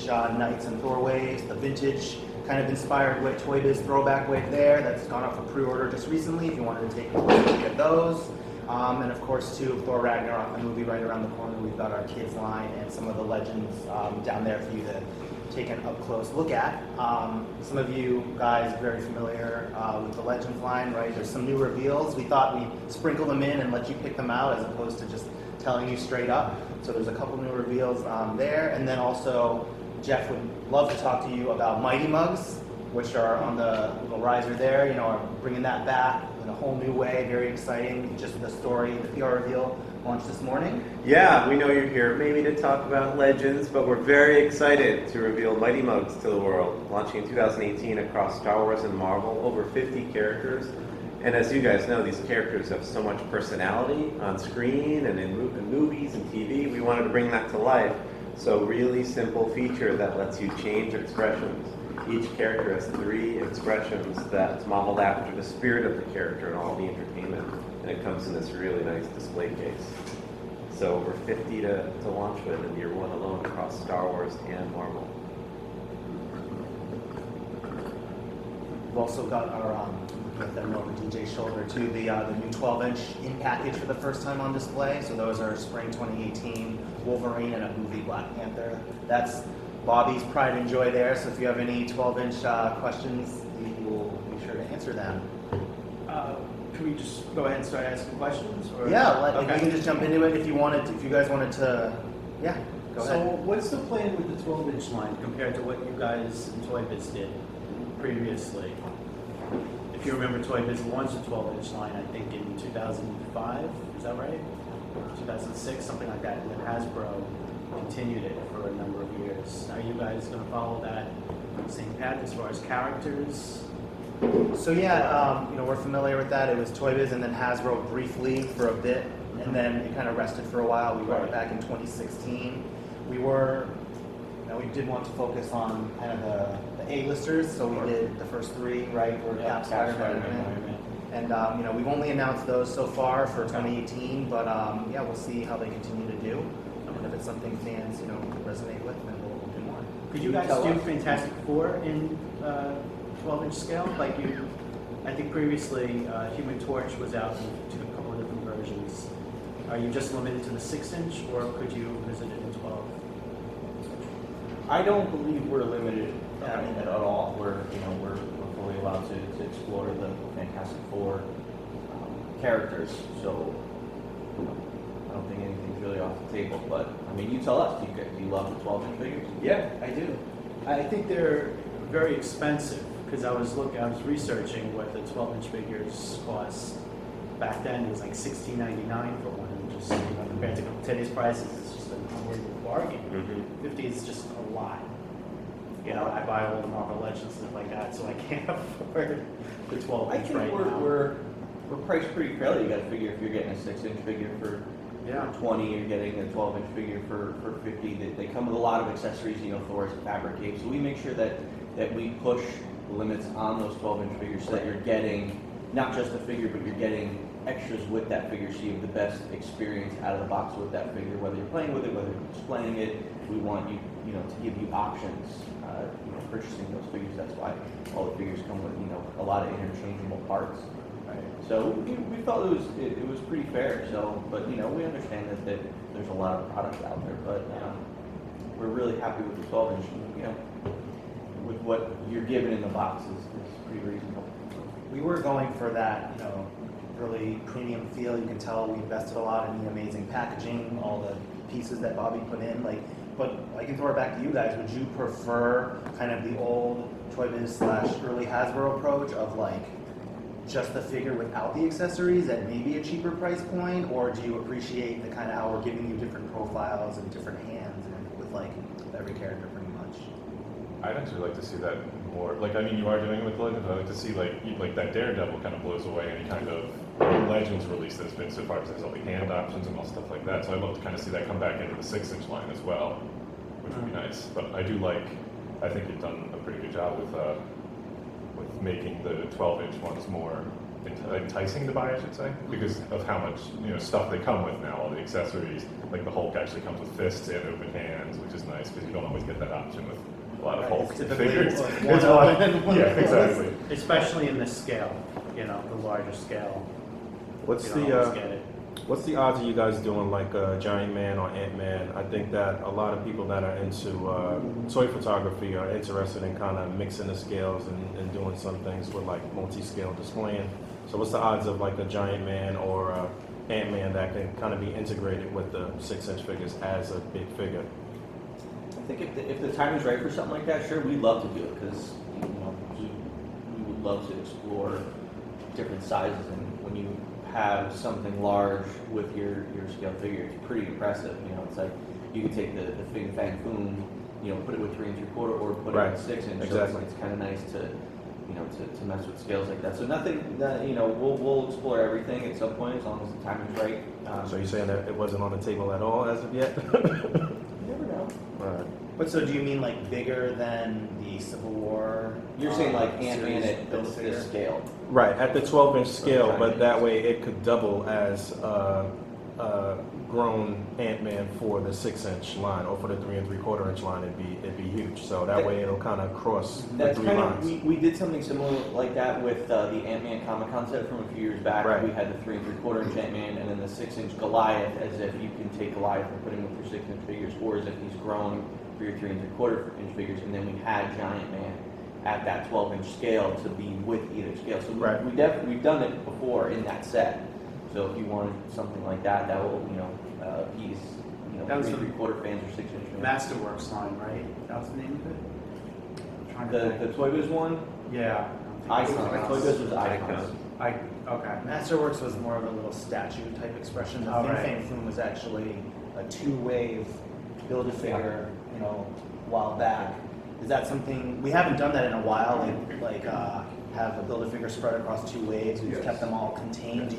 12-inch Knights and Thor waves, the vintage kind of inspired with Toy Biz throwback wave there that's gone up for pre-order just recently if you wanted to take a look at those. And of course, too, Thor Ragnarok, the movie right around the corner. We've got our kids line and some of the legends down there for you to take an up-close look at. Some of you guys are very familiar with the Legends line, right? There's some new reveals. We thought we'd sprinkle them in and let you pick them out as opposed to just telling you straight up. So there's a couple new reveals there. And then also, Jeff would love to talk to you about Mighty Mugs, which are on the little riser there, you know, are bringing that back in a whole new way, very exciting. Just the story, the PR reveal launched this morning. Yeah, we know you're here maybe to talk about Legends, but we're very excited to reveal Mighty Mugs to the world, launching in 2018 across Star Wars and Marvel, over 50 characters. And as you guys know, these characters have so much personality on screen and in movies and TV. We wanted to bring that to life. So really simple feature that lets you change expressions. Each character has 3 expressions that's modeled after the spirit of the character and all the entertainment. And it comes in this really nice display case. So over 50 to launch with in year 1 alone across Star Wars and Marvel. We've also got our, with them over DJ's shoulder too, the new 12-inch in package for the first time on display. So those are spring 2018 Wolverine and a movie Black Panther. That's Bobby's pride and joy there. So if you have any 12-inch questions, we will be sure to answer them. Can we just go ahead and start asking questions? Or? Yeah, okay. We can just jump into it if you wanted. If you guys wanted to, yeah, go ahead. So what's the plan with the 12-inch line compared to what you guys in Toy Biz did previously? If you remember, Toy Biz launched a 12-inch line, I think in 2005. Is that right? 2006, something like that. And then Hasbro continued it for a number of years. Are you guys going to follow that same path as far as characters? So yeah, you know, we're familiar with that. It was Toy Biz and then Hasbro briefly for a bit, and then it kind of rested for a while. We brought it back in 2016. We did want to focus on kind of the A-listers, so we did the first 3, right? Or Cap, Spider-Man. And you know, we've only announced those so far for 2018, but yeah, we'll see how they continue to do. And if it's something fans, you know, resonate with, then we'll do more. Could you guys do Fantastic Four in 12-inch scale? Like you, I think previously Human Torch was out in a couple of different versions. Are you just limited to the 6-inch, or could you visit it in 12? I don't believe we're limited at all. We're fully allowed to explore the Fantastic Four characters. So I don't think anything's really off the table. But I mean, you tell us. Do you love the 12-inch figures? Yeah, I do. I think they're very expensive because I was researching what the 12-inch figures cost back then. It was like $16.99 for one, and just compared to today's prices, it's just an unbelievable bargain. Mm-hmm. 50 is just a lot. You know, I buy all the Marvel Legends and stuff like that, so I can't afford the 12-inch right now. We're priced pretty fairly. You got to figure if you're getting a 6-inch figure for 20, you're getting a 12-inch figure for 50. They come with a lot of accessories. You know, Thor's fabric cape. So we make sure that we push the limits on those 12-inch figures so that you're getting not just a figure, but you're getting extras with that figure, so you have the best experience out of the box with that figure. Whether you're playing with it, whether you're displaying it, we want you to give you options. Purchasing those figures. That's why all the figures come with a lot of interchangeable parts. Right. So we felt it was pretty fair. So, but we understand that there's a lot of products out there, but we're really happy with the 12-inch. With what you're given in the box is pretty reasonable. We were going for that, really premium feel. You can tell we invested a lot in the amazing packaging, all the pieces that Bobby put in. But I can throw it back to you guys. Would you prefer kind of the old Toy Biz / early Hasbro approach of just the figure without the accessories at maybe a cheaper price point, or do you appreciate the kind of how we're giving you different profiles and different hands and with every character pretty much? I'd actually like to see that more. You are doing it with Legends. I'd like to see that Daredevil kind of blows away any kind of Legends release that's been so far, because there's all the hand options and all stuff like that. So I'd love to kind of see that come back into the 6-inch line as well, which would be nice. But I think you've done a pretty good job with making the 12-inch ones more enticing to buy, I should say, because of how much stuff they come with now, all the accessories. Like the Hulk actually comes with fists and open hands, which is nice because you don't always get that option with a lot of Right, Hulk it's typically figures. like It's one a lot- open and one yeah, closed. exactly. Especially in this scale, the larger scale. What's You don't always the get it. what's the odds of you guys doing like Giant Man or Ant-Man? I think that a lot of people that are into toy photography are interested in kind of mixing the scales and doing some things with like multi-scale displaying. So what's the odds of like a Giant Man or Ant-Man that can kind of be integrated with the 6-inch figures as a big figure? I think if the time is right for something like that, sure, we'd love to do it because we would love to explore different sizes, and when you have something large with your scale figure, it's pretty impressive. It's like you could take the Fing Fang Foom, put it with 3 3/4 or put Right. it with 6-inch. Exactly. So it's kind of nice to mess with scales like that. So nothing that we'll explore everything at some point as long as the time is right. So you're saying that it wasn't on the table at all as of yet? You never know. All right. But so do you mean like bigger than the Civil War? You're saying like Ant-Man series at Build-A-Figure? this scale. Right, at the 12-inch scale, but that way it could double as grown Ant-Man for the 6-inch line, or for the 3 3/4-inch line, it'd be huge. So that way it'll kind of cross the That's 3 kind lines. of we did something similar like that with the Ant-Man Comic Con set from a few years back. Right. We had the 3 3/4-inch Ant-Man and then the 6-inch Goliath, as if you can take Goliath and put him with your 6-inch figures, or as if he's grown for your 3 3/4-inch figures. And then we had Giant Man at that 12-inch scale to be with either scale. So Right. we've done it before in that set. So if you wanted something like that, that will appease That was 3 the 3/4 fans or 6-inch fans. Masterworks line, right? That was the name of it? I'm trying to The think. Toy Biz one, Yeah. Icon. Toy Biz was Icon. Okay. Masterworks was more of a little statue type expression. The Oh, Fing right. Fang Foom was actually a 2-wave Build-A-Figure, a while back. Is that something, we haven't done that in a while, like have a Build-A-Figure spread across 2 waves, we've kept them all contained.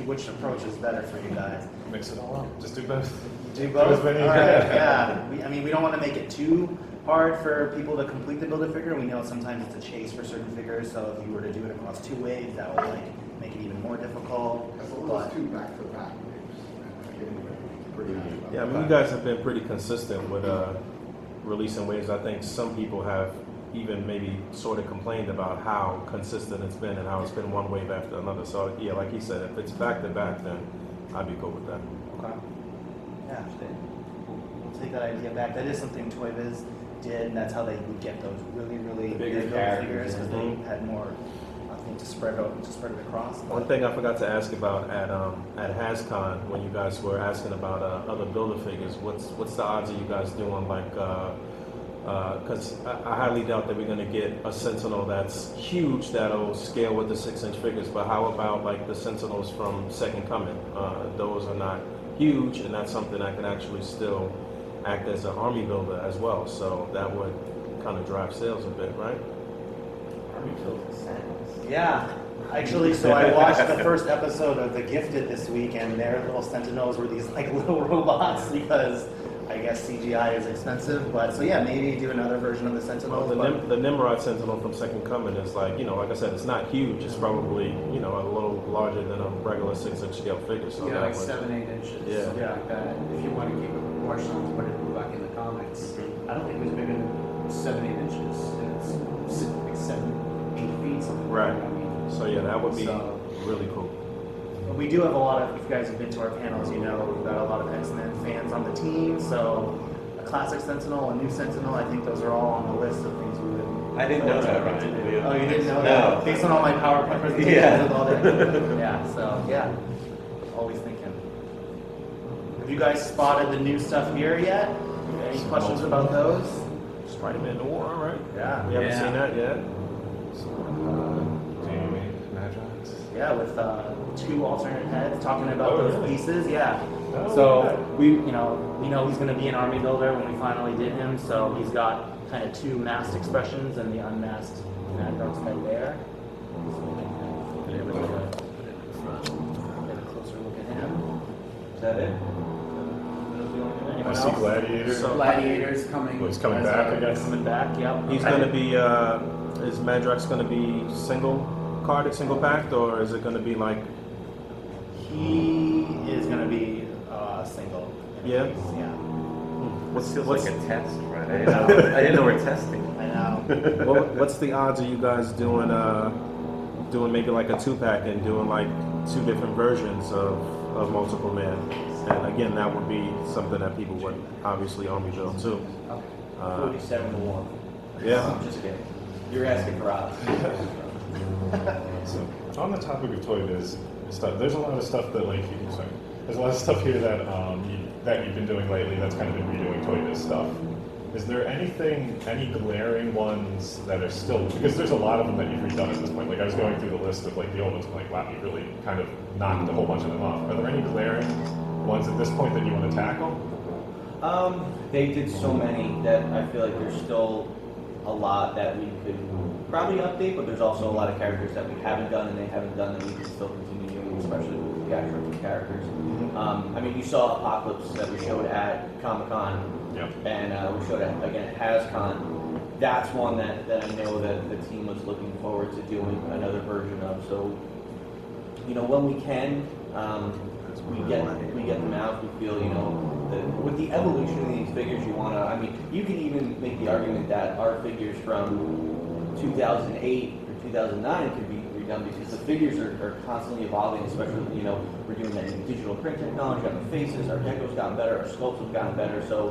Which approach is better for you guys? Mix it all up. Just do both. Do both? As many- All right, yeah. We don't want to make it too hard for people to complete the Build-A-Figure. We know sometimes it's a chase for certain figures, so if you were to do it across 2 waves, that would make it even more difficult. As long as 2 back-to-back waves. Yeah, I mean, you guys have been pretty consistent with releasing waves. I think some people have even maybe sort of complained about how consistent it's been and how it's been one wave after another. So yeah, like he said, if it's back to back, then I'd be cool with that. Okay. Yeah, we'll take that idea back. That is something Toy Biz did, and that's how they would get those really, really Bigger big characters, figures because mhm. they had more, I think, to spread it across. One thing I forgot to ask about at HasCon when you guys were asking about other Build-A-Figures, what's the odds of you guys doing like? Because I highly doubt that we're going to get a Sentinel that's huge that'll scale with the 6-inch figures. But how about like the Sentinels from Second Coming? Those are not huge, and that's something that can actually still act as an army builder as well. So that would kind of drive sales a bit, right? Yeah, actually, so I watched the first episode of The Gifted this week, and their little Sentinels were these like little robots because I guess CGI is expensive. But so yeah, maybe do another version of the Sentinels. but- The Nimrod Sentinel from Second Coming is like, like I said, it's not huge. It's probably, a little larger than a regular 6-inch scale figure. So that like would- 7-8 inches, Yeah. something like that. If you want to keep it proportional to what it looked like in the comics, I don't think it was bigger than 7-8 inches. It's like 7-8 feet, something. Right. Like that. I mean, So yeah, that would be So- really cool. We do have a lot of, if you guys have been to our panels, we've got a lot of X-Men fans on the team, so a classic Sentinel, a new Sentinel, I think those are all on the list of things we would. I didn't know that, Ryan. Oh, you didn't know No. that? Based on all my PowerPoint presentations Yeah. with all that. Yeah, so, yeah, always thinking. Have you guys spotted the new stuff here yet? Any questions about those? Spider-Man Noir, right? Yeah. We haven't Yeah. seen that yet. Jamie, Madrox. Yeah, with 2 alternate heads talking about Oh, those really? pieces. Yeah. Oh, So okay. we know he's going to be an army builder when we finally did him. So he's got kind of 2 masked expressions and the unmasked Madrox head there. So we can get a closer look at him. Is that it? I Anyone see else? Gladiator. So- Gladiator's coming. Well, he's coming as back, a- I guess. Coming back. Yep. He's going to be, is Madrox going to be single carded, single packed, or is it going to be like? He is going to be single. Yeah? Yeah. What's Feels what's like a test, right? I didn't know we're testing. I know. what's the odds of you guys doing maybe like a 2-pack and doing like 2 different versions of multiple man? And again, that would be something that people would obviously army build too. 47 to 1. Yeah. I'm just kidding. You're asking for odds. So on the topic of Toy Biz stuff, there's a lot of stuff that like there's a lot of stuff here that that you've been doing lately that's kind of been redoing Toy Biz stuff. Is there any glaring ones that are still, because there's a lot of them that you've redone at this point. Like I was going through the list of like the old ones, I'm like, wow, you really kind of knocked a whole bunch of them off. Are there any glaring ones at this point that you want to tackle? They did so many that I feel like there's still a lot that we could probably update, but there's also a lot of characters that we haven't done and they haven't done that we can still continue doing, especially with the actual characters. I mean, you saw Apocalypse that we showed at Comic-Con, Yep. and we showed it again at HasCon. That's one that I know that the team was looking forward to doing another version of. So, you know, when we can, we get them out. We feel, you know, that with the evolution of these figures, you want to. I mean, you can even make the argument that our figures from 2008 or 2009 could be redone because the figures are constantly evolving. Especially, you know, we're doing that in digital print technology on the faces. Our deco's gotten better. Our sculpts have gotten better. So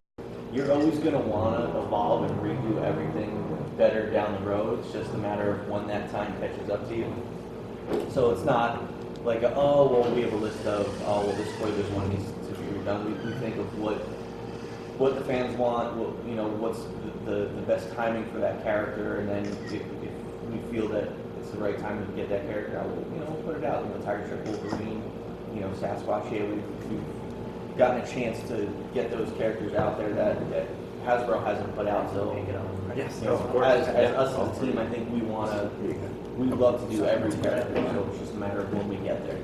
you're always going to want to evolve and redo everything better down the road. It's just a matter of when that time catches up to you. So it's not like, oh, well, we have a list of, oh, well, this one needs to be redone. We think of what the fans want, what, you know, what's the best timing for that character, and then if we feel that it's the right time to get that character out, we'll put it out. You know, Tiger Strip, Wolverine, you know, Sasquatch. Yeah, we've gotten a chance to get those characters out there that Hasbro hasn't put out. So, Yes, you know, of course. as us as a team, I think we love to do every character. So it's just a matter of when we get there.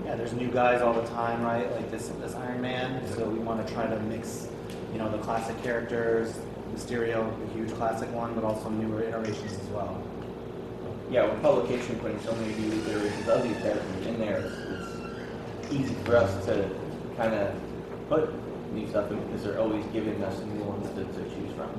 Yeah, there's new guys all the time, right? Like this Iron Man. So we want to try to mix, you know, the classic characters, Mysterio, a huge classic one, but also newer iterations as well. Yeah, with publication putting so many new iterations of these characters in there, it's easy for us to kind of put new stuff in because they're always giving us new ones to choose from.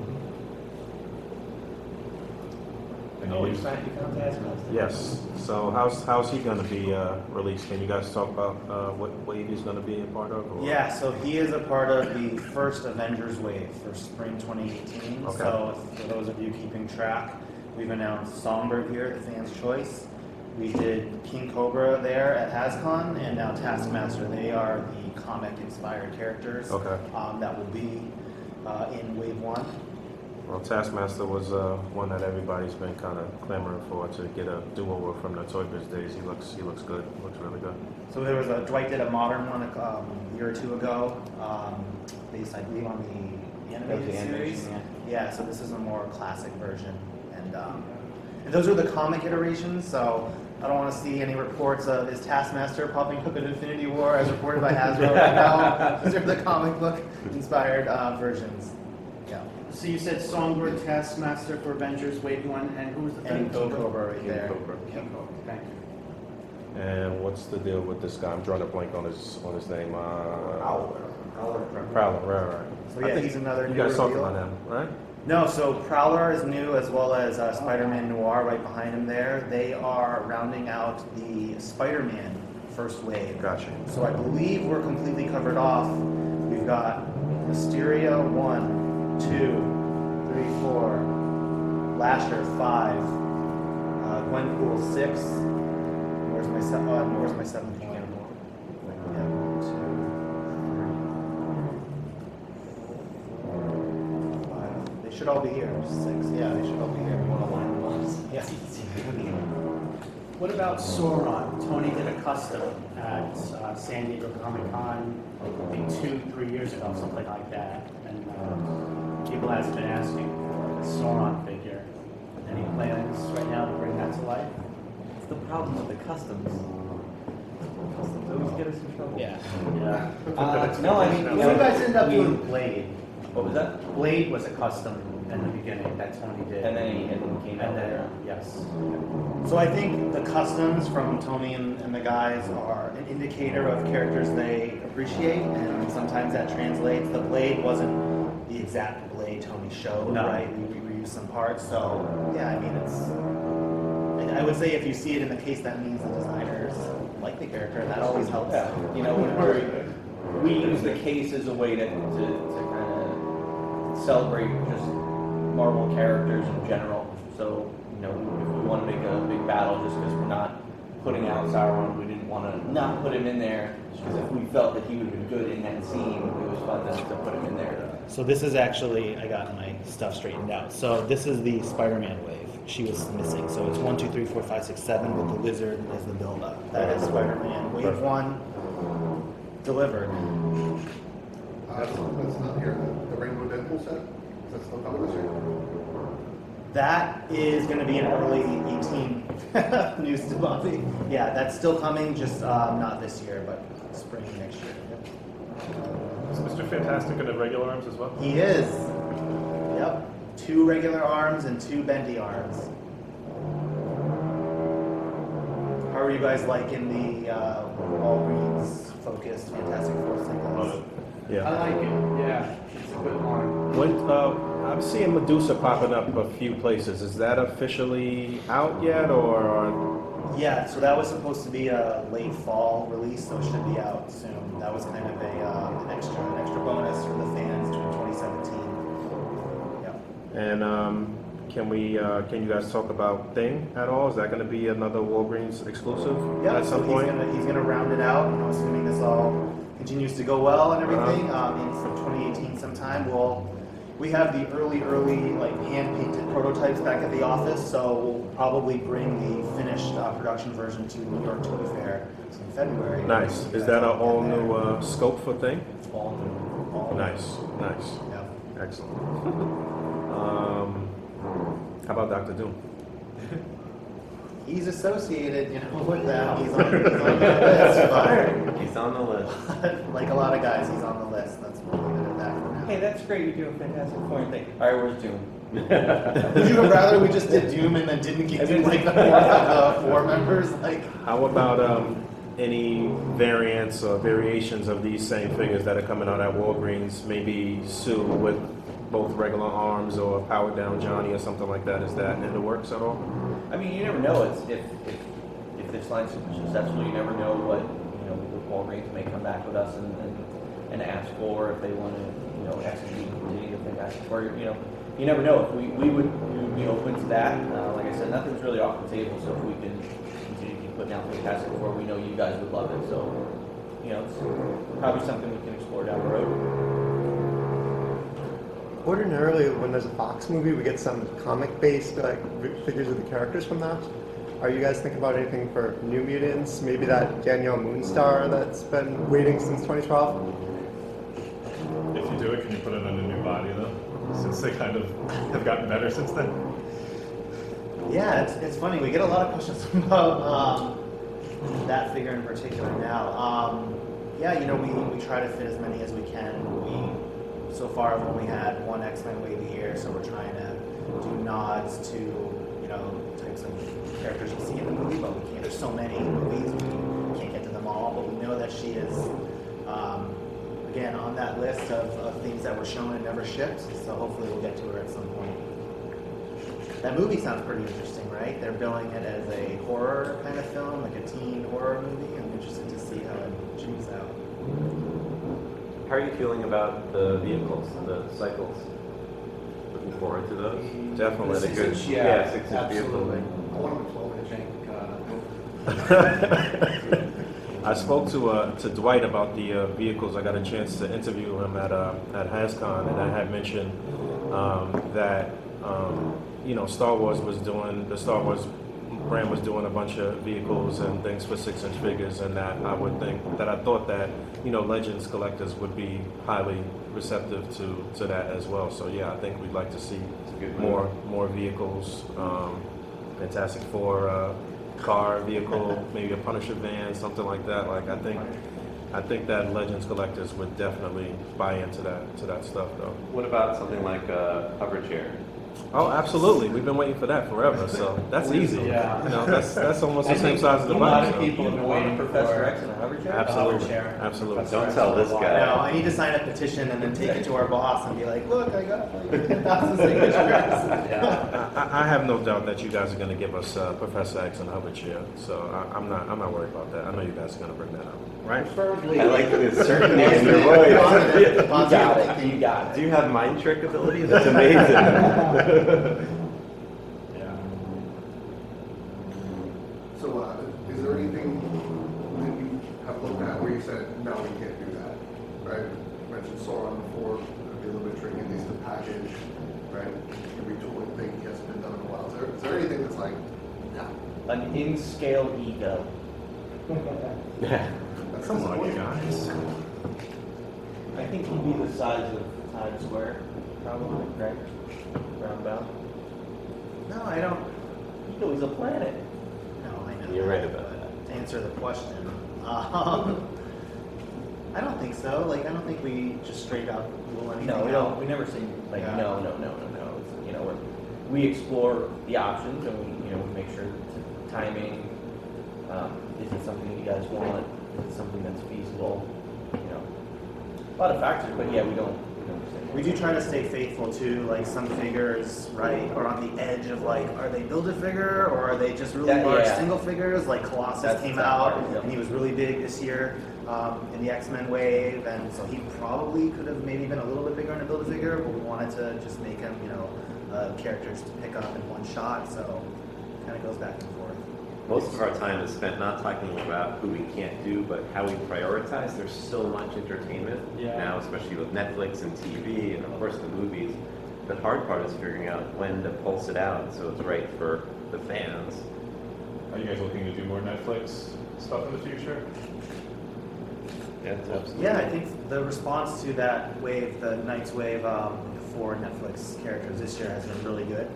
Oh, you found Taskmaster. Yes. So how's he going to be released? Can you guys talk about what wave he's going to be a part of? Or? Yeah, so he is a part of the first Avengers wave for spring 2018. Okay. So for those of you keeping track, we've announced Songbird here, the fans' choice. We did King Cobra there at HasCon, and now Taskmaster. They are the comic-inspired characters that will be in Wave 1. Well, Taskmaster was one that everybody's been kind of clamoring for to get a do-over from the Toy Biz days. He looks good. Looks really good. So there was Dwight did a modern one a year or two ago, based I believe on the animated series. Yeah, so this is a more classic version, and those are the comic iterations. So I don't want to see any reports of his Taskmaster popping up in Infinity War as reported by Hasbro right now. Those are the comic book inspired versions. Yeah. So you said Songbird, Taskmaster for Avengers Wave 1, and who was the And third? King Cobra right there. Cobra. King Cobra. Thank you. And what's the deal with this guy? I'm drawing a blank on his name. Prowler. Right. So yeah, he's another You new guys talked reveal. about him, right? No, so Prowler is new as well as Spider-Man Noir right behind him there. They are rounding out the Spider-Man first wave. Gotcha. So I believe we're completely covered off. We've got Mysterio 1, 2, 3, 4, Lasher 5, Gwenpool 6. Where's my seventh one? Yeah, 2, 3, 4, 5. They should all be here. 6. Yeah, they should all be here. Yeah. What about Sauron? Tony did a custom at San Diego Comic-Con, I think 2-3 years ago, something like that. And people have been asking for a Sauron figure. Any plans right now to bring that to life? It's the problem with the customs. Customs always get us in trouble. Yeah. No, I mean, So you guys ended up doing Blade. What was that? Blade was a custom in the beginning that Tony did. And then he came out And then, there. yes. So I think the customs from Tony and the guys are an indicator of characters they appreciate, and sometimes that translates. The Blade wasn't the exact Blade Tony showed, No. right? We reused some parts, so yeah, I mean, and I would say if you see it in the case, that means the designers like the character, and that always helps. Yeah, you know, we use the case as a way to kind of celebrate just Marvel characters in general. So, you know, if we want to make a big battle just because we're not putting out Sauron, we didn't want to not put him in there because if we felt that he would have been good in that scene, it was fun to put him in there. So this is actually, I got my stuff straightened out. So this is the Spider-Man wave. She was missing. So it's 1, 2, 3, 4, 5, 6, 7 with the lizard as the build-up. That is Spider-Man wave 1 delivered. That's not here. The Rainbow Deadpool set? Is that still coming this year? That is going to be an early 18 news to Bobby. Yeah, that's still coming, just not this year, but spring next year. Yep. Is Mr. Fantastic in the regular arms as well? He is. Yep. 2 regular arms and 2 bendy arms. How are you guys liking the Walgreens focused Fantastic Four singles? Yeah. I like it, yeah, it's a good line. When, I'm seeing Medusa popping up a few places. Is that officially out yet, or? Yeah, so that was supposed to be a late fall release, so it should be out soon. That was kind of an extra bonus for the fans during 2017. Yeah. And can you guys talk about Ting at all? Is that going to be another Walgreens exclusive Yeah, at so some point? he's gonna round it out, you know, assuming this all continues to go well and everything. In from 2018 sometime, we have the early like hand painted prototypes back at the office, so we'll probably bring the finished production version to New York Toy Fair in February. Nice. Is that an all new scope for Ting? All new. All Nice. Yeah. Excellent. How about Dr. Doom? He's associated, you know, with that. He's on the list, but He's on the list. like a lot of guys, he's on the list. That's what we're at that for now. Hey, that's great. You're doing fantastic point thing. All right, where's Doom? Would you have rather we just did Doom and then didn't get to like the four members? Like, How about any variants or variations of these same figures that are coming out at Walgreens? Maybe Sue with both regular arms or powered down Johnny or something like that. Is that in the works at all? I mean, you never know. If this line's successful, you never know what, you know, the Walgreens may come back with us and ask for, if they want to, you know, execute continue to ask for. You know, you never know. If we would be open to that. Like I said, nothing's really off the table. So if we can continue to keep putting out Fantastic Four, we know you guys would love it. So, you know, it's probably something we can explore down the road. Ordinarily, when there's a Fox movie, we get some comic-based like figures of the characters from that. Are you guys thinking about anything for New Mutants? Maybe that Danielle Moonstar that's been waiting since 2012? If you do it, can you put it on a new body though? Since they kind of have gotten better since then. yeah, it's funny. We get a lot of questions about that figure in particular now. Yeah, you know, we try to fit as many as we can. So far have only had one X-Men wave a year, so we're trying to do nods to, you know, types of characters you see in the movie, but we can't. There's so many movies, we can't get to them all, but we know that she is, again, on that list of things that were shown and never shipped, so hopefully we'll get to her at some point. That movie sounds pretty interesting, right? They're billing it as a horror kind of film, like a teen horror movie. I'm interested to see how it chews out. How are you feeling about the vehicles, the cycles? Looking forward to those? Definitely. The 6-inch, Yeah, 6-inch absolutely. vehicle. I want a 12-inch ink. I spoke to Dwight about the vehicles. I got a chance to interview him at HasCon, and I had mentioned that you know, Star Wars brand was doing a bunch of vehicles and things for 6-inch figures, and that I thought that, you know, Legends collectors would be highly receptive to that as well. So yeah, I think we'd like to see more vehicles. Fantastic Four car vehicle, maybe a Punisher van, something like that. Like I think I think that Legends collectors would definitely buy into that stuff, though. What about something like a hover chair? Oh, absolutely. We've been waiting for that forever, so that's easy. Yeah. You know, that's almost the same size as the A lot bike. of people have been waiting for Professor X and a hover chair? Absolutely. chair. Absolutely. Don't tell this guy. No, I need to sign a petition and then take it to our boss and be like, look, I got like 10,000 signatures. I have no doubt that you guys are going to give us Professor X and hover chair, so I'm not worried about that. I know you guys are going to bring that up, right? Preferably. I like the certainty in your voice. You got it, you got it. Do you have mind trick ability? That's amazing. Yeah. So, is there anything that you have looked at where you said, no, we can't do that, right? You mentioned Sauron before, it'd be a little bit tricky, at least the package, right? The retooling thing hasn't been done in a while. Is there anything that's like, no? An in-scale ego. Yeah. That's Come on, you disappointing. guys. I think he'd be the size of Times Square, probably, right? Roundabout. No, I don't. Ego is a planet. No, I know. You're right about but to answer the question, I don't think so. Like, I don't think we just straight up rule anything No, we out. don't. We never say like Yeah. no. It's, you know, we explore the options and we make sure that timing is it something you guys want? Is it something that's feasible? You know, a lot of factors, but yeah, we don't say. We do try to stay faithful to like some figures, right? Or on the edge of like, are they Build-A-Figure or are they just really That- large yeah. single figures? Like Colossus That's came the out part, yeah. and he was really big this year in the XMen wave, and so he probably could have maybe been a little bit bigger in a Build-A-Figure, but we wanted to just make him, characters to pick up in one shot. So kind of goes back and forth. Most of our time is spent not talking about who we can't do, but how we prioritize. There's so much entertainment now, especially with Netflix and TV, and of course the movies. The hard part is figuring out when to pulse it out so it's right for the fans. Are you guys looking to do more Netflix stuff in the future? Yeah, absolutely. Yeah, I think the response to that wave, the Knights wave for Netflix characters this year has been really good.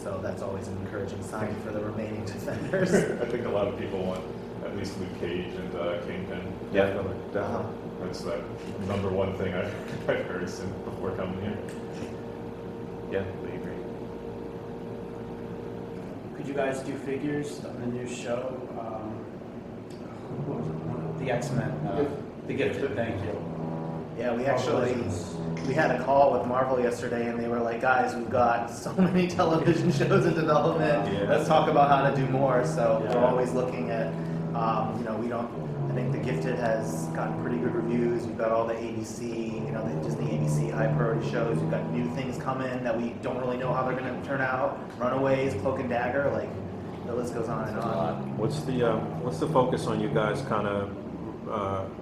So that's always an encouraging sign for the remaining defenders. I think a lot of people want at least Luke Cage and Kingpin. Yeah. Definitely. Definitely. That's the number one thing I've heard since before coming here. Yeah, we agree. Could you guys do figures on the new show? What was it? The X-Men. The Gifted. Thank you. Yeah, we had a call with Marvel yesterday, and they were like, "Guys, we've got so many television shows in development. Yeah. Let's talk about how to do more." So Yeah. we're always looking at, we don't. I think The Gifted has gotten pretty good reviews. We've got all the ABC, the Disney ABC high priority shows. We've got new things coming that we don't really know how they're going to turn out. Runaways, Cloak and Dagger, like the list goes on and on. What's the focus on you guys kind of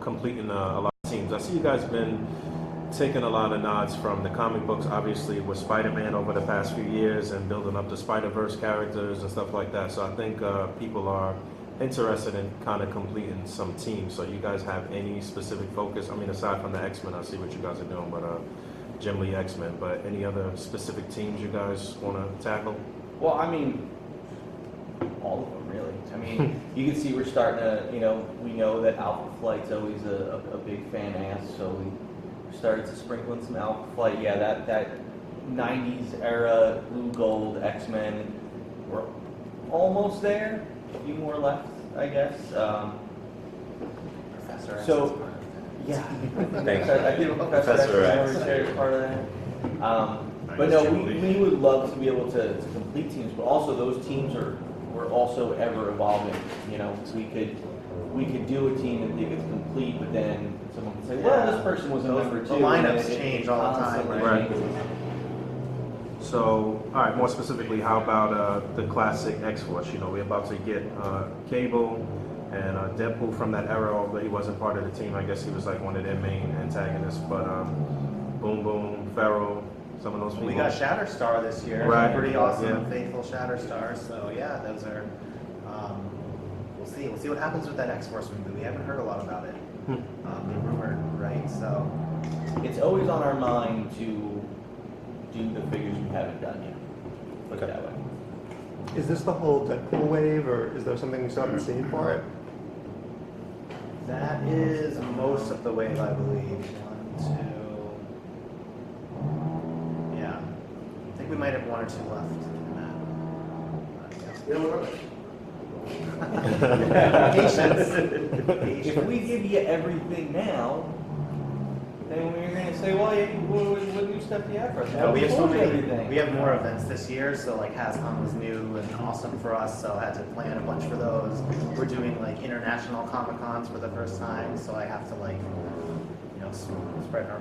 completing a lot of teams? I see you guys been taking a lot of nods from the comic books, obviously with Spider-Man over the past few years and building up the Spider-Verse characters and stuff like that. So I think people are interested in kind of completing some teams. So you guys have any specific focus? I mean, aside from the X-Men, I see what you guys are doing, but Jim Lee X-Men, but any other specific teams you guys want to tackle? Well, I mean, all of them really. I mean, you can see we're starting to, we know that Alpha Flight's always a big fan ass, so we started to sprinkle in some Alpha Flight. Yeah, that 90s era blue gold X-Men, we're almost there. A few more left, I guess. Professor X So- is part of that. Yeah. Thanks. I think Professor X. is part of that. But no, we would love to be able to complete teams, but also those teams we're also ever evolving. So we could do a team and think it's complete, but then someone could say, well, this person was a number two. The lineups and change all the time, constantly right? changes. So, all right, more specifically, how about the classic X-Force? We're about to get Cable and Deadpool from that era, although he wasn't part of the team. I guess he was like one of their main antagonists, but Boom Boom, Pharaoh, some of those people. We got Shatterstar this year. Right. Pretty awesome, Yeah. faithful Shatterstar. So yeah, those are. We'll see. We'll see what happens with that X-Force movie. We haven't heard a lot about it. Rumored, right? So It's always on our mind to do the figures we haven't done yet. Put it that way. Is this the whole Deadpool wave, or is there something we still haven't seen for it? That is most of the wave, I believe. 1, 2. Yeah. I think we might have 1 or 2 left in that. You know what? Patience. If we give you everything now, then we're gonna say, well, what new stuff do you have for us? Yeah, we have so many. Everything. We have more events this year, so like Hascon was new and awesome for us, so I had to plan a bunch for those. We're doing like international Comic Cons for the first time, so I have to like,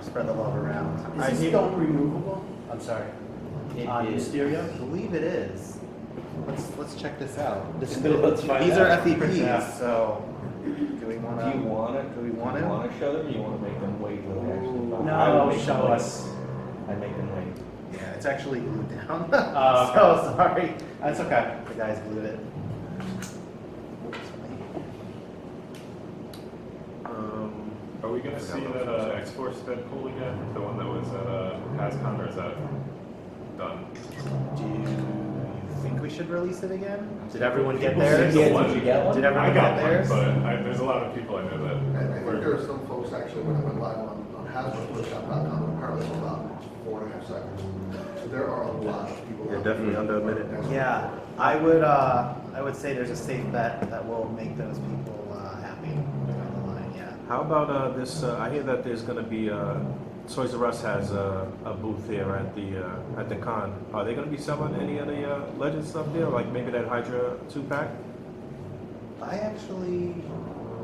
spread the love around. Is this stone removable? I'm sorry. It On is. I Mysterio? believe it is. Let's check this out. Let's find These are out. FEPs, Yeah. so do we want Do you want to? Do we want to? show them? Or you want to make them wait till they actually buy? I No, would make them show wait. us. I make them wait. Yeah, it's actually glued down. Oh, okay. So sorry. That's okay. The guys glued it. Are we gonna see that X-Force Deadpool again? The one that was at Hascon, or is that done? Do you think we should release it again? Did everyone get People theirs? seem to Yeah, want did you it. get one? Did I everyone got get one, theirs? but there's a lot of people I know that. I think there are some folks actually, when I went live on HasbroPhotoshop.com, apparently it's about 4.5 seconds. So there are a lot of people. Yeah, out definitely there. under a minute. Yeah, I would say there's a safe bet that will make those people happy down the line. Yeah. How about this? I hear that there's going to be Toys R Us has a booth there at the con. Are they going to be selling any of the Legends stuff there, like maybe that Hydra 2-pack? I actually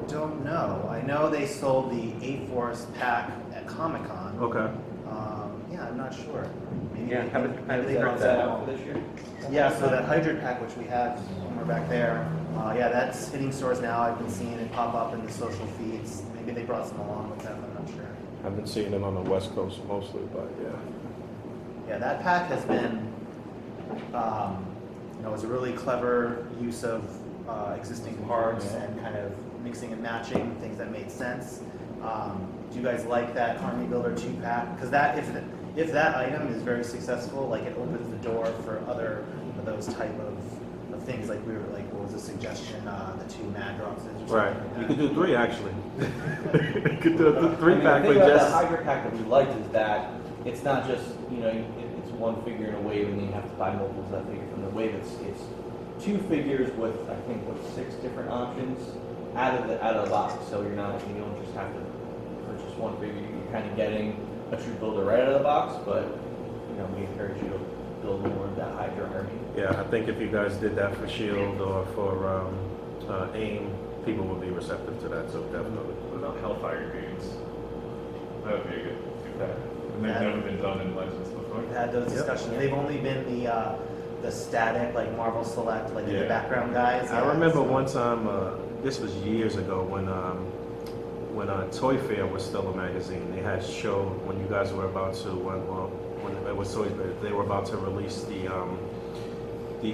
don't know. I know they sold the A-Force pack at Comic-Con. Okay. Yeah, I'm not sure. Maybe Yeah, they- haven't maybe they Is brought that that out out. for this year? Yeah, so that Hydra pack, which we have somewhere back there, yeah, that's hitting stores now. I've been seeing it pop up in the social feeds. Maybe they brought some along with them. I'm not sure. I've been seeing them on the West Coast mostly, but yeah. Yeah, that pack has been, it was a really clever use of existing parts and kind of mixing and matching things that made sense. Do you guys like that Army Builder 2-pack? Because that, if that item is very successful, like it opens the door for other of those type of things. Like we were like, what was the suggestion? The 2 Madroxes or something Right. like You that. could do 3 actually. You could do a 3-pack the with thing about just. the Hydra pack that we liked is that it's not just, it's one figure in a wave and then you have to buy multiples of that figure from the wave. It's 2 figures with, I think, 6 different options out of the box. So you don't just have to purchase one figure. You're kind of getting a true builder right out of the box, but we encourage you to build more of that Hydra army. Yeah, I think if you guys did that for Shield or for AIM, people would be receptive to that. So definitely. What about Hellfire games? That would be a good 2-pack. And they've Yeah. never been done in Legends before. We've had those discussions. They've only been the static, like Marvel Select, like the Yeah. background guys. I Yeah, remember so- one time, this was years ago, when Toy Fair was still a magazine. They had showed when you guys were about to when it was Toy Fair, they were about to release the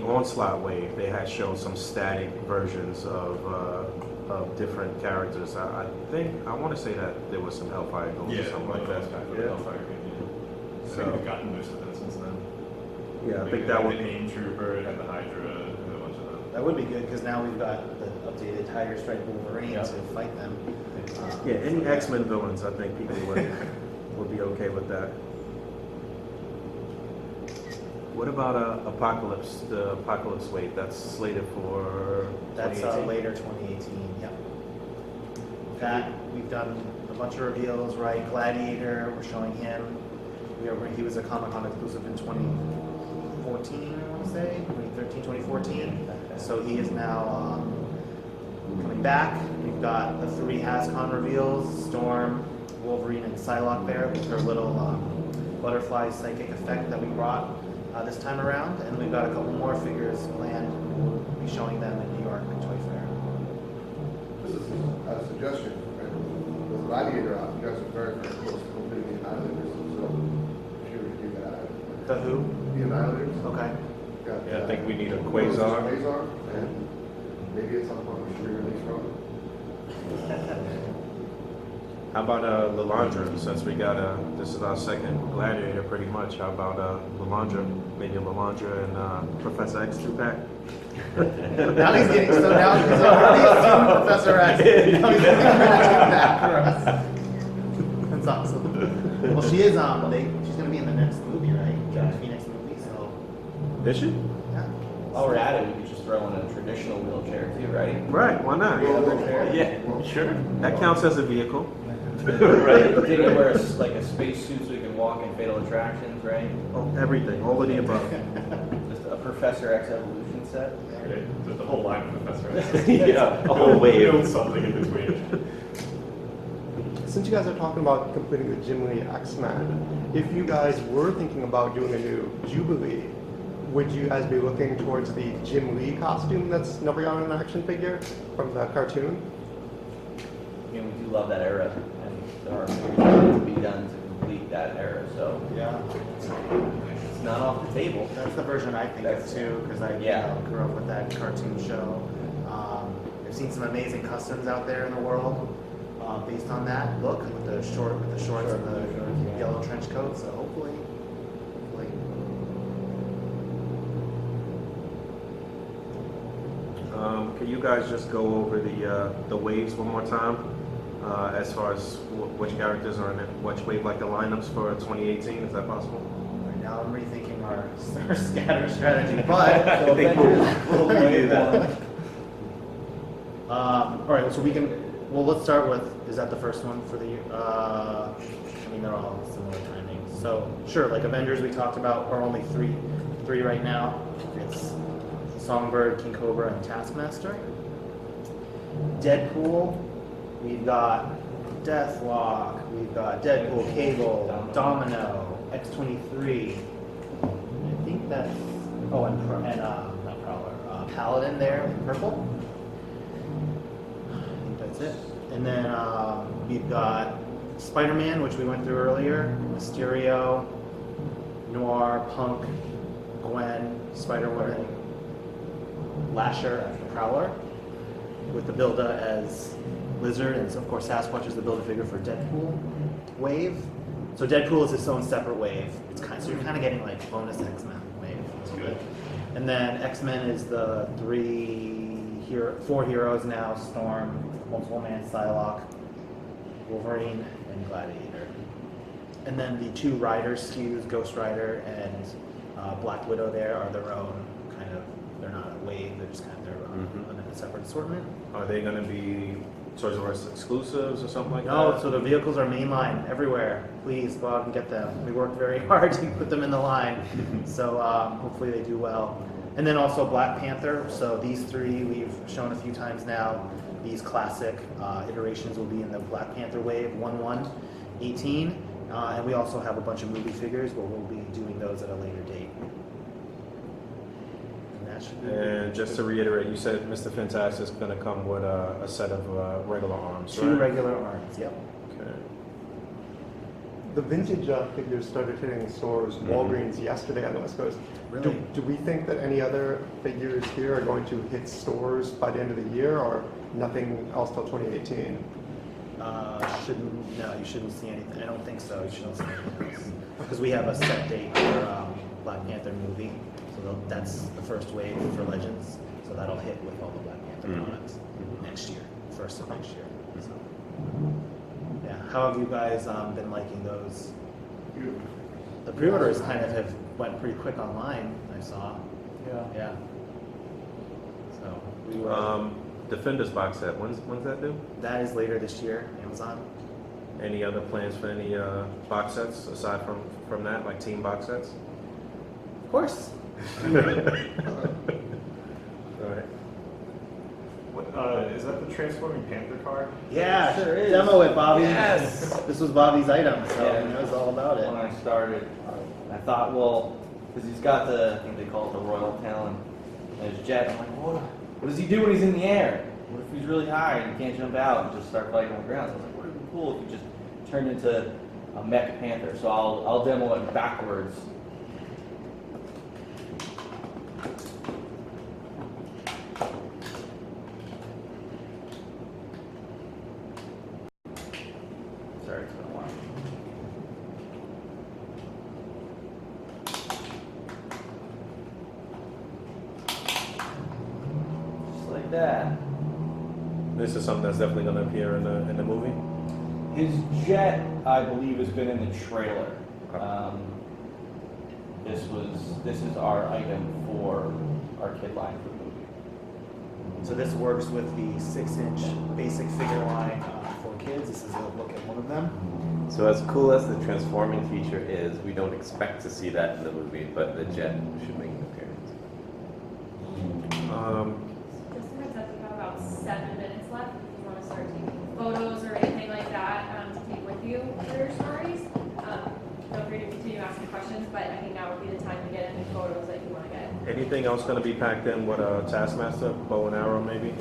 Onslaught wave. They had showed some static versions of different characters. I want to say that there was some Hellfire goals or something like that. Yeah. Hellfire game. Yeah. I So- think we've gotten most of them since then. Yeah, I Maybe think that the would. AIM Trooper and the Hydra and a bunch of them. That would be good because now we've got the updated Tiger Stripe Wolverine Yeah. to fight them. Yeah, any X-Men villains, I think people would be okay with that. What about Apocalypse? The Apocalypse wave that's slated for That's 2018? later 2018. Yep. That we've done a bunch of reveals, right? Gladiator, we're showing him. He was a Comic-Con exclusive in 2014, I want to say, 2013, 2014. So he is now coming back. We've got the 3 Hascon reveals: Storm, Wolverine, and Psylocke there with their little butterfly psychic effect that we brought this time around. And we've got a couple more figures planned. We'll be showing them in New York Toy Fair. This is a suggestion. Right? With Gladiator out, you guys are very, very close to completing the Annihilators. So if you were to do that, The who? the Annihilators. Okay. Got, Yeah, I think we need a Quasar. Quasar. And maybe at some point we should re-release from it. How about Lalandra? Since we got this is our second Gladiator, pretty much. How about Lalandra? Maybe a Lalandra and Professor X 2-pack. Now he's getting now he's already assumed Professor X. Now he's getting back for us. That's awesome. Well, she is she's gonna be in the next movie, right? Josh Phoenix movie. So Is she? yeah. While we're at it, we could just throw in a traditional wheelchair too, right? Right. Why not? Yeah, sure. That counts as a vehicle. Right. Did he wear like a spacesuit so he can walk in Fatal Attractions, right? Oh, everything. All of the above. Just a Professor X evolution set. Right? The whole line of Professor X. Yeah, a whole wave. Build something in between. Since you guys are talking about completing the Jim Lee X-Men, if you guys were thinking about doing a new Jubilee, would you guys be looking towards the Jim Lee costume that's never gotten an action figure from the cartoon? I mean, we do love that era, and there are things that need to be done to complete that era, so Yeah. it's not off the table. That's the version I think of too, because I grew up with that cartoon show. I've seen some amazing customs out there in the world based on that look with the shorts and the yellow trench coat. So hopefully. Can you guys just go over the waves one more time? As far as which characters are in it, which wave, like the lineups for 2018, is that possible? Right now I'm rethinking our scatter strategy, but I think we'll do that. all right. So we can. Well, let's start with. Is that the first one for the year? I mean, they're all similar timings. So sure, like Avengers we talked about are only three right now. It's Songbird, King Cobra, and Taskmaster. Deadpool, we've got Deathlock, we've got Deadpool, Cable, Domino, X-23. I think that's not Prowler, Paladin there in purple. I think that's it. And then we've got Spider-Man, which we went through earlier, Mysterio, Noir, Punk, Gwen, Spider-Woman, Lasher, Prowler, with the Builda as Lizard, and of course Sasquatch is the Build-A-Figure for Deadpool wave. So Deadpool is its own separate wave. So you're kind of getting like bonus X-Men wave. It's good. And then X-Men is the four heroes now: Storm, Multiple Man, Psylocke, Wolverine, and Gladiator. And then the two Rider SKUs, Ghost Rider and Black Widow, there are their own kind of. They're not a wave. They're just kind of their own a separate assortment. Are they going to be Toys R Us exclusives or something like that? No, so the vehicles are mainline everywhere. Please go out and get them. We worked very hard to put them in the line, so hopefully they do well. And then also Black Panther. So these three we've shown a few times now. These classic iterations will be in the Black Panther wave 11-18, and we also have a bunch of movie figures, but we'll be doing those at a later date. And just to reiterate, you said Mr. Fantastic is going to come with a set of regular arms, Two right? regular arms, yep. Okay. The vintage figures started hitting stores, Walgreens, yesterday on the West Coast. Really? Do we think that any other figures here are going to hit stores by the end of the year, or nothing else till 2018? You shouldn't see anything. I don't think so. You shouldn't see anything else. Because we have a set date for Black Panther movie. So that's the first wave for Legends. So that'll hit with all the Black Panther products next year, first of next year. So, yeah. How have you guys been liking those? The pre-orders kind of have went pretty quick online, I saw. Yeah. So we were. Defenders box set, when's that due? That is later this year, Amazon. Any other plans for any box sets aside from that, like team box sets? Of course. All right. Is that the Transforming Panther card? Yeah, Sure is. demo it, Bobby. Yes. This was Bobby's item, so Yeah. he knows all about it. When I started, I thought, well, because he's got the, I think they call it the Royal Talon, and his jet. I'm like, what does he do when he's in the air? What if he's really high and he can't jump out and just start fighting on the ground? So I was like, what would be cool if he just turned into a mech panther? So I'll demo it backwards. that. This is something that's definitely going to appear in the movie. His jet, I believe, has been in the trailer. This is our item for our kid line for the movie. So this works with the 6-inch basic figure line for kids. This is a look at one of them. So as cool as the transforming feature is, we don't expect to see that in the movie, but the jet should make an appearance. Just a heads up, we have about 7 minutes left. If you want to start taking photos or anything like that to take with you for your stories, feel free to continue asking questions, but I think now would be the time to get any photos that you want to get. Anything else going to be packed in with a Taskmaster, bow and arrow maybe?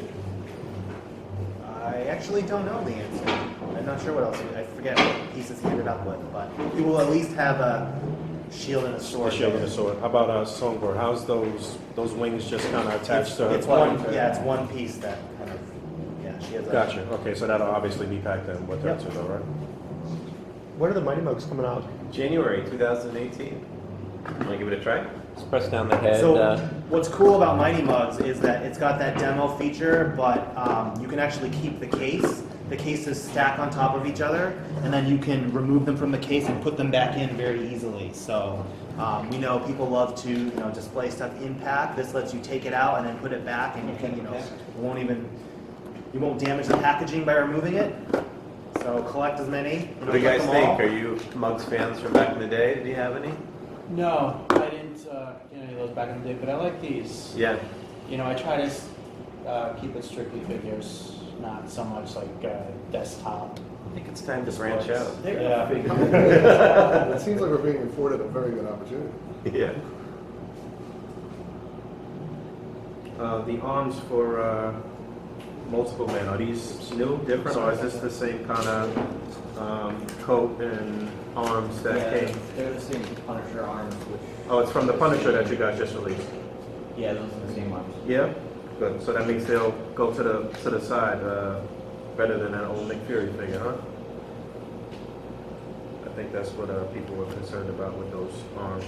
I actually don't know the answer. I'm not sure what else. I forget what pieces he ended up with, but he will at least have a shield and a sword. A shield and a sword. How about Songbird? How's those wings just kind of attached to her? It's one. Yeah, it's one piece that kind of. Yeah, she has. Gotcha. Okay, so that'll obviously be packed in with her too, though, right? When are the Mighty Mugs coming out? January 2018. Want to give it a try? Just press down the head. So what's cool about Mighty Mugs is that it's got that demo feature, but you can actually keep the case. The cases stack on top of each other, and then you can remove them from the case and put them back in very easily. So we know people love to display stuff in pack. This lets you take it out and then put it back, and you can you won't damage the packaging by removing it. So collect as many. What do you guys think? Are you Mugs fans from back in the day? Did you have any? No, I didn't get any of those back in the day, but I like these. Yeah. I try to keep it strictly figures, not so much like desktop. I think it's time to branch out. Yeah. It seems like we're being afforded a very good opportunity. Yeah. The arms for Multiple Men, are these new, different, or is this the same kind of coat and arms that came? They're the same Punisher arms, which... Oh, it's from the Punisher that you guys just released? Yeah, those are the same arms. Yeah? Good. So that means they'll go to the side better than that old Nick Fury figure, huh? I think that's what people were concerned about with those arms.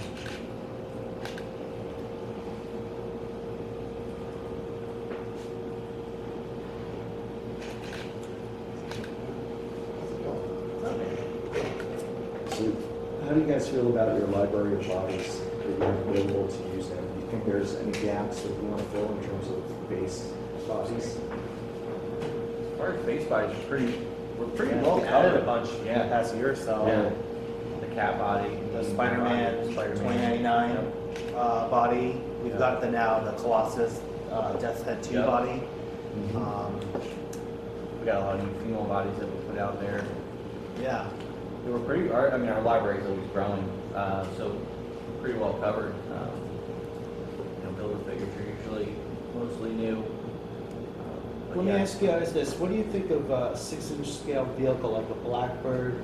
So how do you guys feel about your library of bodies that you're available to use now? Do you think there's any gaps that you want to fill in terms of base bodies? As far as base bodies, we're pretty well We've added covered. a bunch in the past year or so. The cat body, The Spider-Man 2099 body. We've got the Colossus Death's Head 2 body. We got a lot of new female bodies that we put out there. Yeah. We were our library is always growing, so we're pretty well covered. Build-A-Figures are usually mostly new. Let me ask you guys this. What do you think of a 6-inch scale vehicle like a Blackbird,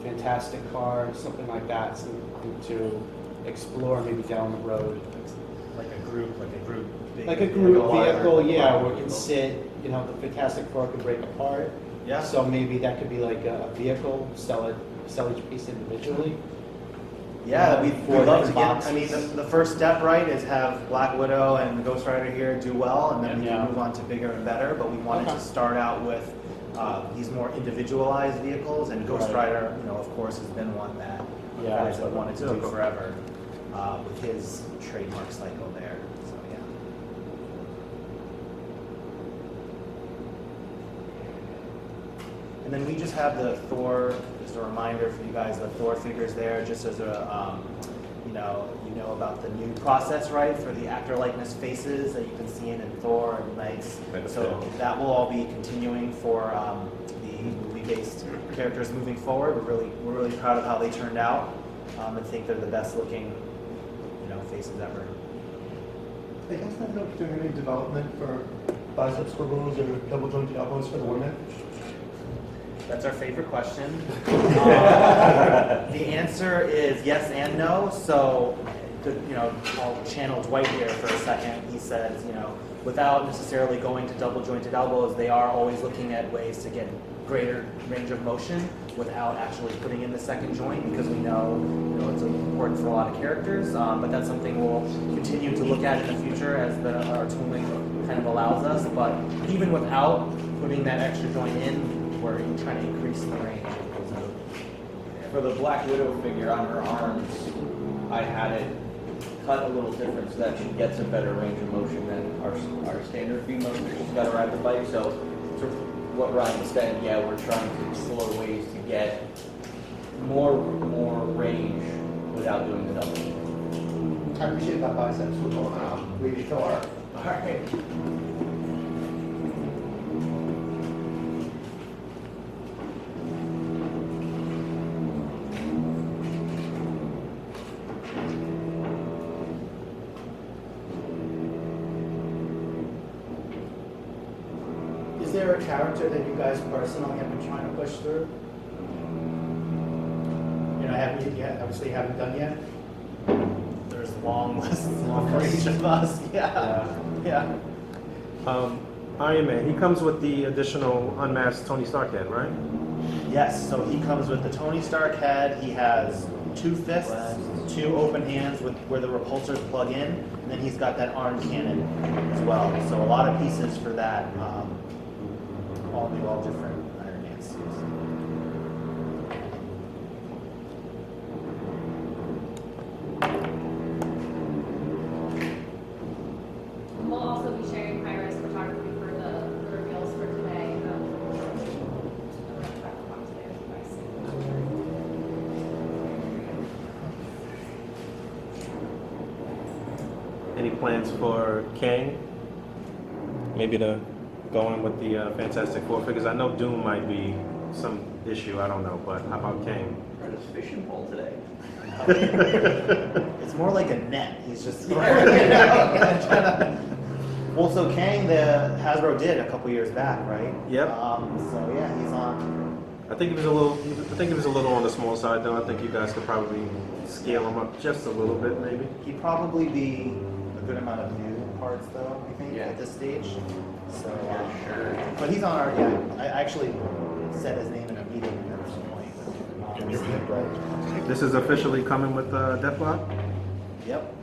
Fantastic Car, something like that, something to explore maybe down the road? Like a group big Like a group vehicle, yeah, where it can sit, the Fantastic Four could break apart. Yeah. So maybe that could be like a vehicle, sell each piece individually. Yeah, we'd love to get. boxes. I mean, the first step, right, is have Black Widow and Ghost Rider here do well, and then we can move on to bigger and better. But we wanted to start out with these more individualized vehicles, and Ghost Rider, of course, has been one that guys have wanted to do forever with his trademark cycle there. So yeah. And then we just have the Thor. Just a reminder for you guys, the Thor figures there, just as a, you know about the new process, right, for the actor likeness faces that you can see in Thor and Knights. So that will all be continuing for the movie-based characters moving forward. We're really proud of how they turned out, and think they're the best looking, faces ever. Are you guys not doing any development for bicep scribbles or double jointed elbows for the women? That's our favorite question. The answer is yes and no. So, I'll channel Dwight here for a second. He says, without necessarily going to double jointed elbows, they are always looking at ways to get greater range of motion. without actually putting in the second joint because we know, it's important for a lot of characters. But that's something we'll continue to look at in the future as our tooling kind of allows us. But even without putting that extra joint in, we're trying to increase the range. For the Black Widow figure on her arms, I had it cut a little different so that she gets a better range of motion than our standard V motion she's got to ride the bike. So what Ryan said, yeah, we're trying to explore ways to get more range without doing the double. I appreciate that biceps. We're going out. Lady killer. All right. Is there a character that you guys personally have been trying to push through? Obviously haven't done yet? There's long lists for each of us. Yeah. Iron Man, he comes with the additional unmasked Tony Stark head, right? Yes, so he comes with the Tony Stark head. He has 2 fists, 2 open hands with where the repulsors plug in, and then he's got that armed cannon as well. So a lot of pieces for that. All different Iron Man suits. We'll also be sharing high-res photography for the reveals for today. Any plans for Kang? Maybe to go in with the Fantastic Four figures? I know Doom might be some issue, I don't know, but how about Kang? We're at a fishing pole today. It's more like a net. He's just throwing it out. Well, so Kang, the Hasbro did a couple years back, right? Yep. So yeah, he's on. I think it was a little on the small side though. I think you guys could probably scale him up just a little bit, maybe. He'd probably be a good amount of new parts, though. I think Yeah. at this stage. So Sure. but he's on our. Yeah, I actually said his name in a meeting at some point. This is officially coming with Deathlock? Yep.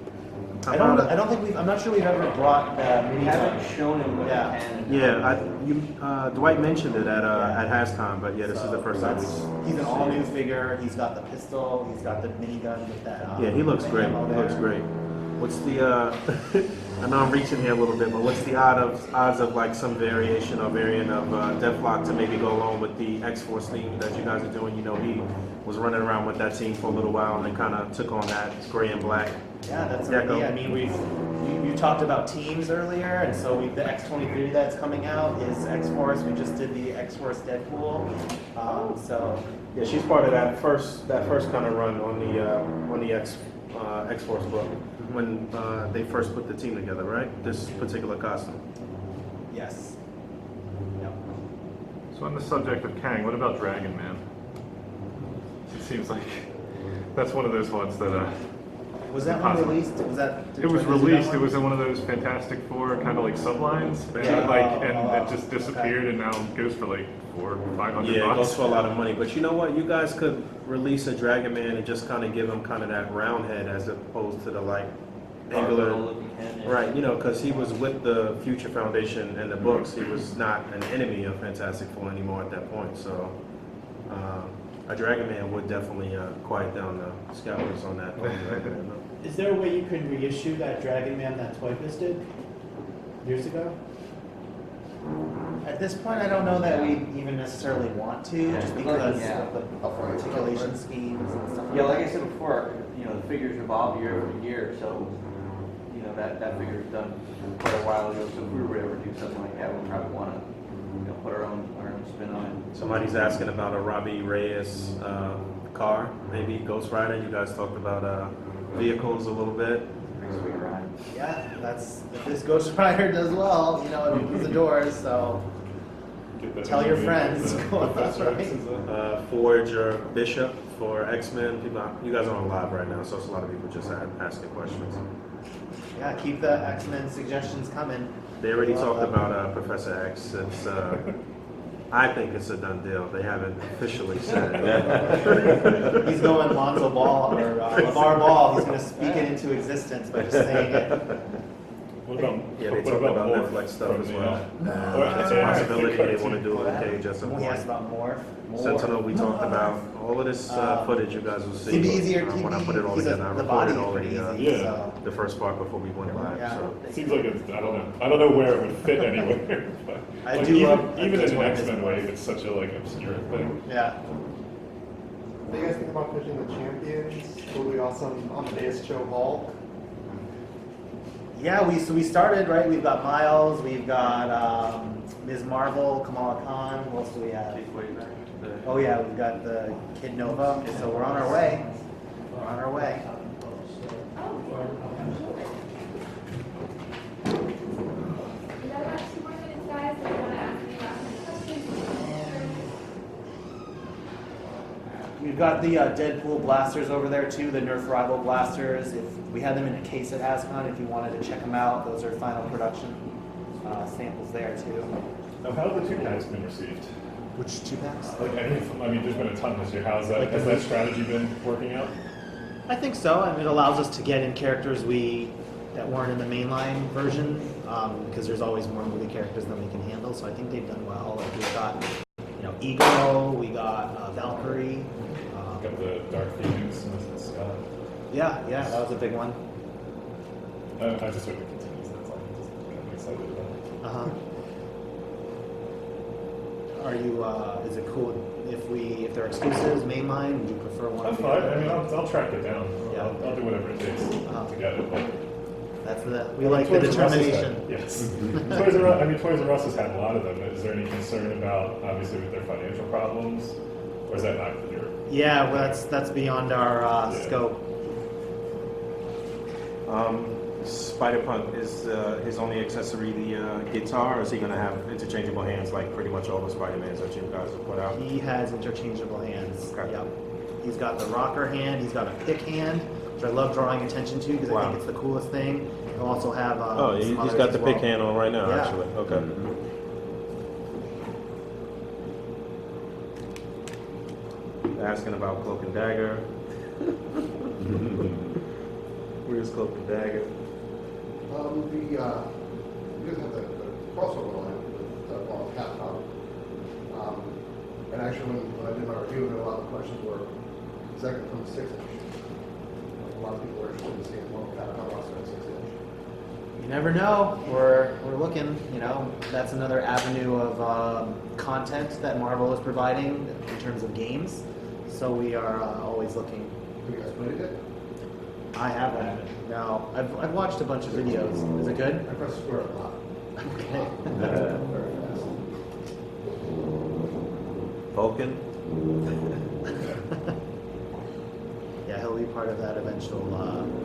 How I about don't think I'm not sure we've ever brought We haven't shown him what Yeah. he can. Yeah, Dwight mentioned it at Hascon, but yeah, this is the first time. He's an all-new figure. He's got the pistol. He's got the minigun with that. Yeah, he looks the great. ammo He looks there. great. What's the? I know I'm reaching here a little bit, but what's the odds of like some variation or variant of Deathlock to maybe go along with the X-Force theme that you guys are doing? You know, he was running around with that team for a little while and then kind of took on that gray and black. Yeah, that's Yeah, an idea. I mean, you talked about teams earlier, and so the X-23 that's coming out is X-Force. We just did the X-Force Deadpool. So Yeah, she's part of that first kind of run on the X-Force book when they first put the team together, right? This particular costume. yes. Yep. So on the subject of Kang, what about Dragon Man? It seems like that's one of those ones that Was that one released? Was that? it was released. It was in one of those Fantastic Four kind of like sublines, and it just disappeared, and now goes for like $400-500. Yeah, it goes for a lot of money. But you know what? You guys could release a Dragon Man and just kind of give him kind of that round head as opposed to the like angular. Right, you know, because he was with the Future Foundation and the books. He was not an enemy of Fantastic Four anymore at that point. So a Dragon Man would definitely quiet down the scalpers on that. Is there a way you can reissue that Dragon Man that Toy Biz did years ago? At this point, I don't know that we even necessarily want to, just because Yeah. of the articulation schemes and stuff. Yeah, like I said before, the figures evolve year after year, so, that figure's done quite a while ago, so if we were to ever do something like that, we'd probably want to, put our own spin on it. Somebody's asking about a Robbie Reyes car, maybe Ghost Rider. You guys talked about vehicles a little bit. Yeah, if this Ghost Rider does well, it opens the doors. So tell your friends. That's right. Forge or Bishop for X-Men. You guys are on live right now, so it's a lot of people just asking questions. Yeah, keep the X-Men suggestions coming. They already talked about Professor X. It's I think it's a done deal. They haven't officially said it. He's going Lonzo Ball or LeVar Ball. He's going to speak it into existence by just saying it. What about Yeah, they what talk about Morph Netflix stuff from as the, well. or- It's a possibility they want to do it in Cage at some When he asked point. about Morph. Sentinel, we talked about all of this footage you guys will see. It'd be easier. When I put it all he's a- together, I the body recorded is all pretty the, easy. yeah. So. the first part before we went live. Yeah. So. It seems like it's, I don't know where it would fit anywhere. But I like do even, love- even I in do an love X-Men this wave, it's such a like obscure thing. Yeah. What do you guys think about pushing the champions? Totally awesome Amadeus Cho Hulk. Yeah, we started, right? We've got Miles, we've got Ms. Marvel, Kamala Khan. What else do we have? Oh yeah, we've got the Kid Nova. So we're on our way. We're on our way. We got about 2 more minutes, guys. If you want to ask me about any questions. We've got the Deadpool blasters over there too, the Nerf Rival blasters. If we had them in a case at HasCon, if you wanted to check them out, those are final production samples there too. Now, how have the 2 packs been received? Which 2 packs? Like, I mean, there's been a ton this year. Has Like that the- strategy been working out? I think so. I mean, it allows us to get in characters that weren't in the mainline version because there's always more movie characters than we can handle. So I think they've done well. Like we've got, Ego, we got Valkyrie. Got the Dark Phoenix and Scott. Yeah, that was a big one. I just hope it continues. That's all. I'm excited about it. Are you? Is it cool if they're exclusives, mainline? Would you prefer one? That's or the fine. I other? mean, I'll track it down. Yeah. I'll do whatever it takes to get it. But That's we like the Toys R Us has determination. had- Yes. Toys R Us has had a lot of them. Is there any concern about, obviously, with their financial problems? Or is that not your... Yeah, well, that's beyond our Yeah. scope. Spider-Punk, is his only accessory the guitar, or is he going to have interchangeable hands like pretty much all the Spider-Mans that you guys have put out? He has interchangeable hands. Okay. Yep. He's got the rocker hand. He's got a pick hand, which I love drawing attention to because I Wow. think it's the coolest thing. He'll also have. Oh, some he's others got as the well. pick hand on right now, Yeah. actually. Okay. Asking about Cloak and Dagger. Where's Cloak and Dagger? You guys have the crossover line with Capcom. And actually, when I did my review, a lot of the questions were, is that going to come 6-inch? A lot of people are interested in seeing more Capcom also at 6-inch. You never know. We're looking. That's another avenue of content that Marvel is providing in terms of games. So we are always looking. Have you guys played it? I haven't. No, I've watched a bunch of videos. Is it good? I press square a lot. Okay. Very fast. Vulcan? Yeah, he'll be part of that eventual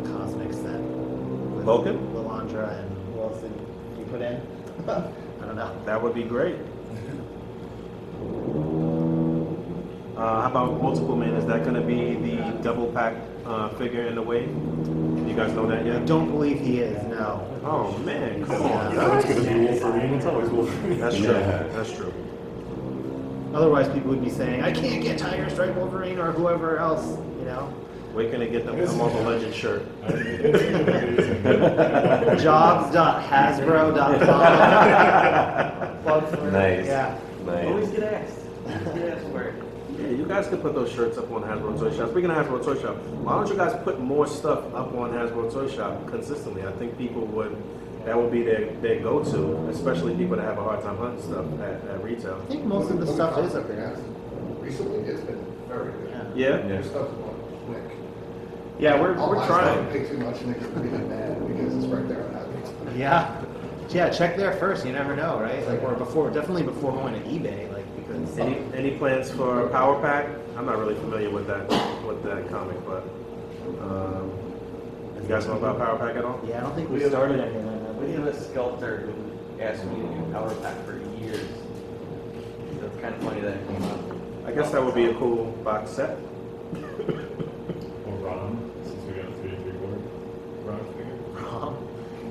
cosmic set. With Vulcan? Lilandra and who else did you put in? I don't know. That would be great. How about Multiple Man? Is that going to be the double pack figure in the wave? You guys know that I yet? don't believe he is. No. Oh man, come on. Yeah, it's going to be Wolverine. It's always Wolverine. That's true. That's true. Otherwise, people would be saying, "I can't get Tiger Stripe Wolverine or whoever else." Where can they get them? A Marvel Legends shirt. Jobs.hasbro.com. Plug for Nice. Yeah. Always get asked. Always get asked for it. Yeah, you guys can put those shirts up on Hasbro Toy Shop. Speaking of Hasbro Toy Shop, why don't you guys put more stuff up on Hasbro Toy Shop consistently? I think people that would be their go-to, especially people that have a hard time hunting stuff at retail. I think most of the stuff is up there. Recently, it's been very good. Yeah? Your stuff's going quick. Yeah, we're I'll buy trying. stuff and pay too much and they get really mad because it's right there on that. Yeah, check there first. You never know, right? Like, or definitely before going to eBay, like because. Any plans for Power Pack? I'm not really familiar with that comic, but you guys know about Power Pack at all? Yeah, I don't think we started anything like that. We have a sculptor who asked me to do Power Pack for years. So it's kind of funny that it came up. I guess that would be a cool box set. Or Ron, since we got a 3 3/4 Ron figure.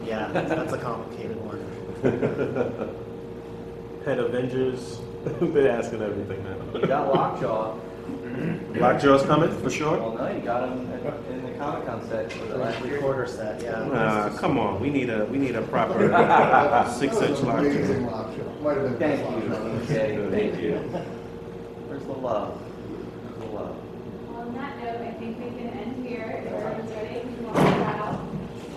Yeah, that's a complicated one. Head Avengers. They're asking everything now. You got Lockjaw. Lockjaw's coming for sure. Well, no, you got him in the Comic-Con set for the last year. Three-quarter set, yeah. Come on, we need a proper 6-inch Lockjaw. Amazing lockjaw. Might have been Thank the you. best lockjaw. Okay, thank you. Where's the love? Where's the love? On that note, I think we can end here. If everyone's ready, we can walk that out.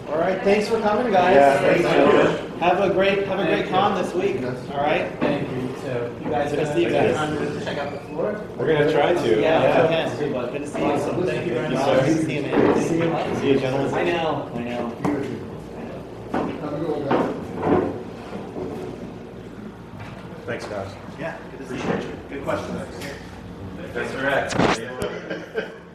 All right, thanks for coming, guys. Yeah, thanks, gentlemen. Have a great con this week. All right. Thank you, too. You guys Good to see you guys. Time to check out the floor? We're gonna try to. Yeah. Good to see you. Awesome. Thank you very much. Good to see you, man. Good to see you. See you, gentlemen. I know. Have a good one, guys. Thanks, guys. Yeah, good to see you. Good questions. That's correct.